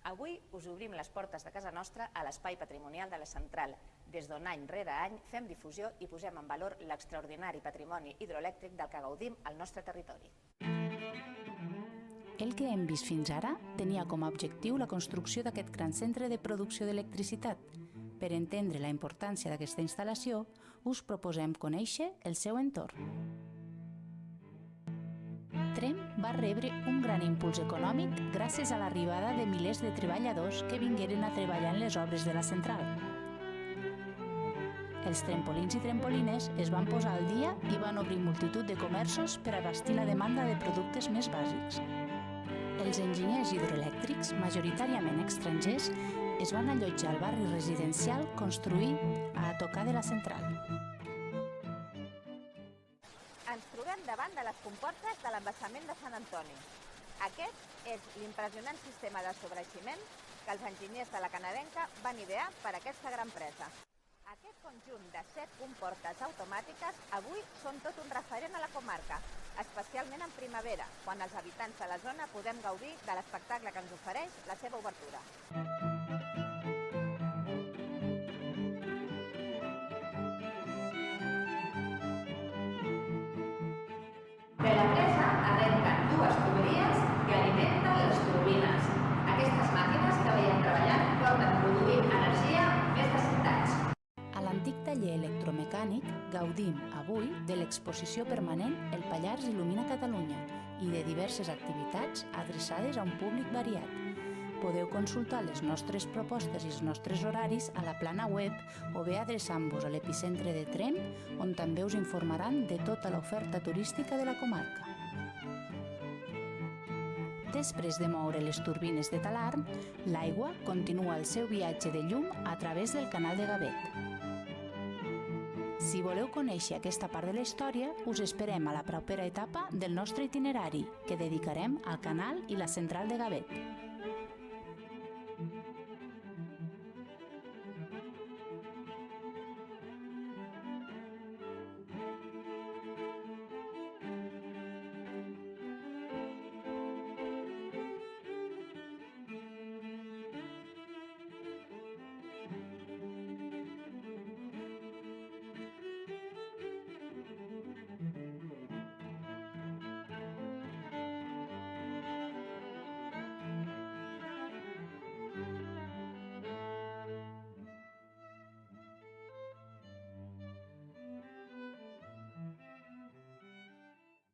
Avui us obrim les portes de casa nostra a l'espai patrimonial de la Central, des d'on any rere any fem difusió i posem en valor l'extraordinari patrimoni hidroelèctric del que gaudim al nostre territori. El que hem vist fins ara tenia com a objectiu la construcció d'aquest gran centre de producció d'electricitat. Per entendre la importància d'aquesta instal·lació, us proposem conèixer el seu entorn. Tremp va rebre un gran impuls econòmic gràcies a l'arribada de milers de treballadors que vingueren a treballar en les obres de la central. Els trampolins i trampolines es van posar al dia i van obrir multitud de comerços per abastir la demanda de productes més bàsics. Els enginyers hidroelèctrics, majoritàriament estrangers, es van allotjar al barri residencial construït a tocar de la central. Ens trobem davant de les comportes de l'embassament de Sant Antoni. Aquest és l'impressionant sistema de sobreeiximent que els enginyers de la canadenca van idear per a aquesta gran presa. Aquest conjunt de 7 comportes automàtiques avui són tot un referent a la comarca, especialment en primavera, quan els habitants de la zona podem gaudir de l'espectacle que ens ofereix la seva obertura. De la presa arrenquen dues tuberies que alimenten les turbines. Aquestes màquines que veiem treballant porten produint energia més de 100 anys. A l'antic taller electromecànic gaudim avui de l'exposició permanent El Pallars il·lumina Catalunya i de diverses activitats adreçades a un públic variat. Podeu consultar les nostres propostes i els nostres horaris a la plana web o bé adreçant-vos a l'epicentre de Tremp, on també us informaran de tota l'oferta turística de la comarca. Després de moure les turbines de Talarn, l'aigua continua el seu viatge de llum a través del canal de Gavet. Si voleu conèixer aquesta part de la història, us esperem a la propera etapa del nostre itinerari, que dedicarem al canal i la central de Gavet.